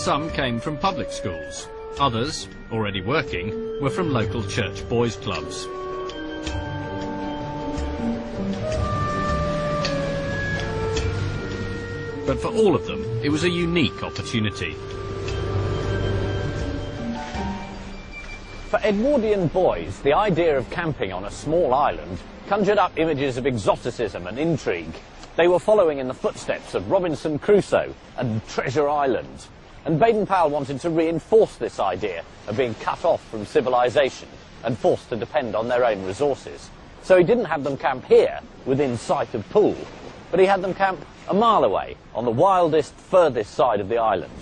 Some came from public schools. Others, already working, were from local church boys' clubs. But for all of them, it was a unique opportunity. For Edwardian boys, the idea of camping on a small island conjured up images of exoticism and intrigue. They were following in the footsteps of Robinson Crusoe and Treasure Island. And Baden-Powell wanted to reinforce this idea of being cut off from civilization and forced to depend on their own resources. So he didn't have them camp here, within sight of Poole, but he had them camp a mile away, on the wildest, furthest side of the island.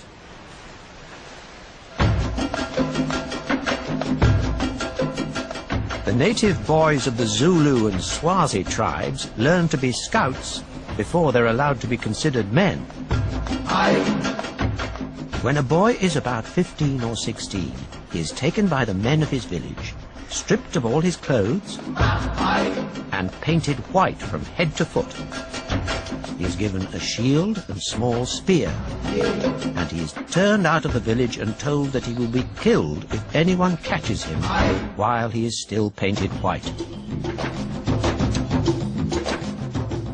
The native boys of the Zulu and Swazi tribes learn to be scouts before they're allowed to be considered men. When a boy is about 15 or 16, he is taken by the men of his village, stripped of all his clothes, and painted white from head to foot. He is given a shield and small spear, and he is turned out of the village and told that he will be killed if anyone catches him while he is still painted white.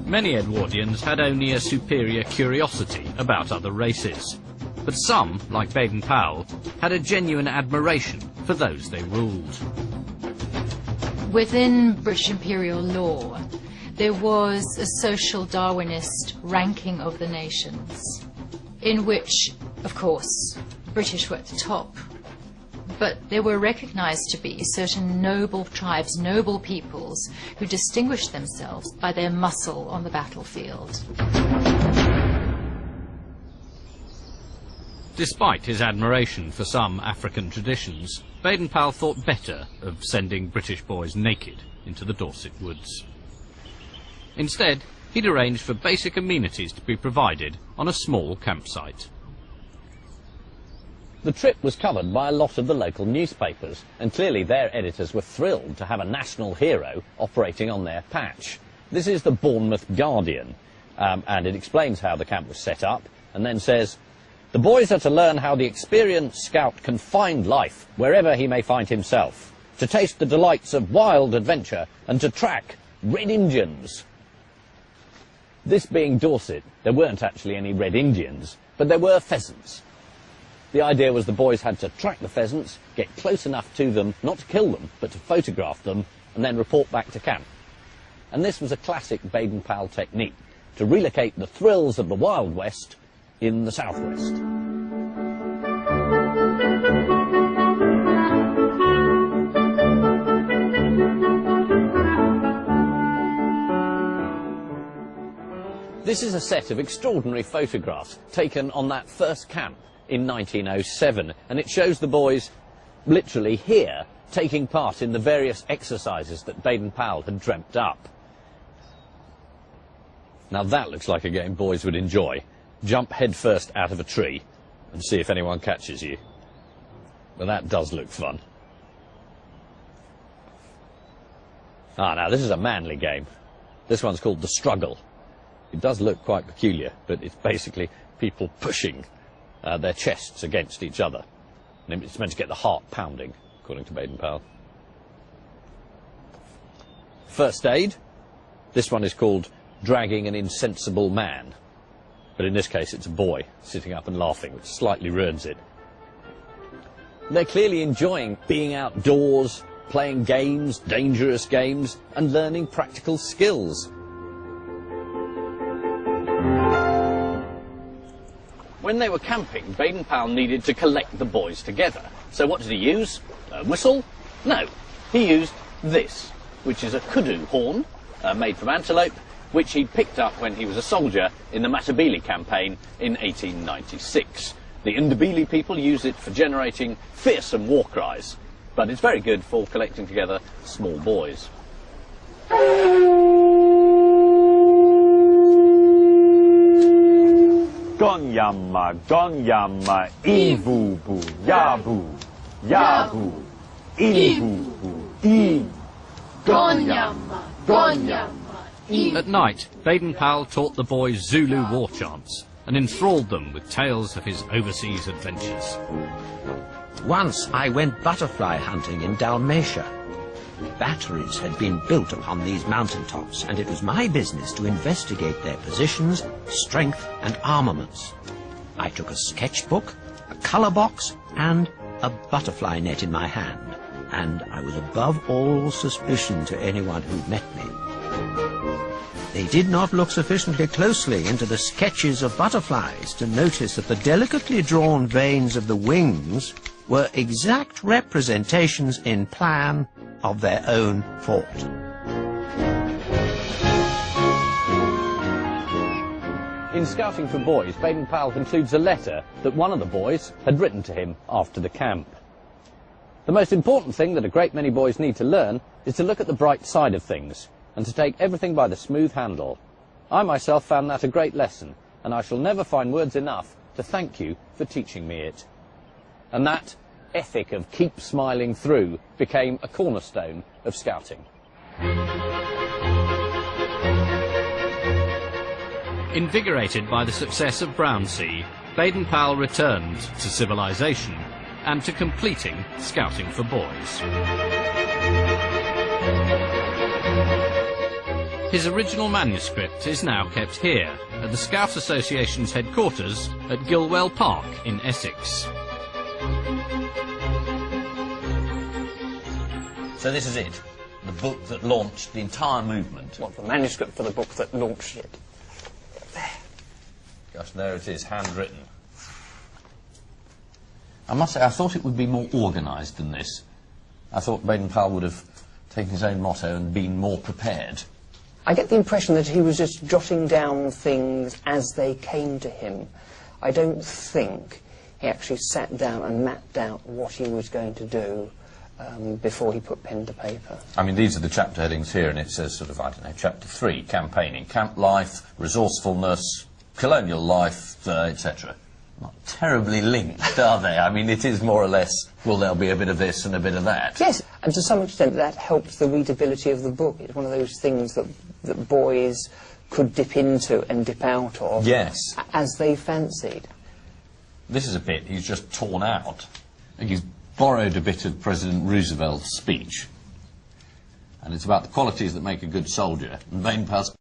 Many Edwardians had only a superior curiosity about other races. But some, like Baden-Powell, had a genuine admiration for those they ruled. Within British imperial law, there was a social Darwinist ranking of the nations, in which, of course, the British were at the top. But there were recognized to be certain noble tribes, noble peoples, who distinguished themselves by their muscle on the battlefield. Despite his admiration for some African traditions, Baden-Powell thought better of sending British boys naked into the Dorset woods. Instead, he'd arranged for basic amenities to be provided on a small campsite. The trip was covered by a lot of the local newspapers, and clearly their editors were thrilled to have a national hero operating on their patch. This is the Bournemouth Guardian, and it explains how the camp was set up, and then says, "The boys are to learn how the experienced scout can find life wherever he may find himself, to taste the delights of wild adventure, and to track Red Indians." This being Dorset, there weren't actually any Red Indians, but there were pheasants. The idea was the boys had to track the pheasants, get close enough to them, not to kill them, but to photograph them, and then report back to camp. And this was a classic Baden-Powell technique, to relocate the thrills of the Wild West in the southwest. This is a set of extraordinary photographs taken on that first camp in 1907, and it shows the boys literally here taking part in the various exercises that Baden-Powell had dreamt up. Now that looks like a game boys would enjoy. Jump headfirst out of a tree and see if anyone catches you. Well, that does look fun. Now this is a manly game. This one's called The Struggle. It does look quite peculiar, but it's basically people pushing their chests against each other. And it's meant to get the heart pounding, according to Baden-Powell. First aid. This one is called Dragging an Insensible Man. But in this case, it's a boy sitting up and laughing, which slightly ruins it. They're clearly enjoying being outdoors, playing games, dangerous games, and learning practical skills. When they were camping, Baden-Powell needed to collect the boys together. So what did he use? A whistle? No. He used this, which is a kudu horn, made from antelope, which he'd picked up when he was a soldier in the Matabele campaign in 1896. The Ndebele people use it for generating fearsome war cries, but it's very good for collecting together small boys. Gonyama, Gonyama, Ivubu, Yabu, Yabu, Ivubu, I. At night, Baden-Powell taught the boys Zulu war chants, and enthralled them with tales of his overseas adventures. Once I went butterfly hunting in Dalmatia. Batteries had been built upon these mountaintops, and it was my business to investigate their positions, strength, and armaments. I took a sketchbook, a colour box, and a butterfly net in my hand, and I was above all suspicion to anyone who met me. They did not look sufficiently closely into the sketches of butterflies to notice that the delicately drawn veins of the wings were exact representations in plan of their own fort. In Scouting for Boys, Baden-Powell concludes a letter that one of the boys had written to him after the camp. The most important thing that a great many boys need to learn is to look at the bright side of things and to take everything by the smooth handle. I myself found that a great lesson, and I shall never find words enough to thank you for teaching me it. And that ethic of keep smiling through became a cornerstone of Scouting. Invigorated by the success of Brownsea, Baden-Powell returned to civilization and to completing Scouting for Boys. His original manuscript is now kept here, at the Scout Association's headquarters at Gilwell Park in Essex. So this is it, the book that launched the entire movement. What, the manuscript for the book that launched it? There. Gosh, there it is, handwritten. I must say, I thought it would be more organised than this. I thought Baden-Powell would have taken his own motto and been more prepared. I get the impression that he was just jotting down things as they came to him. I don't think he actually sat down and mapped out what he was going to do before he put pen to paper. I mean, these are the chapter headings here, and it says sort of, I don't know, Chapter 3, campaigning, camp life, resourcefulness, colonial life, etc. Not terribly linked, are they? I mean, it is more or less, well, there'll be a bit of this and a bit of that. Yes, and to some extent that helps the readability of the book. It's one of those things that boys could dip into and dip out of. Yes. As they fancied. This is a bit he's just torn out. I think he's borrowed a bit of President Roosevelt's speech. And it's about the qualities that make a good soldier. And Baden-Powell's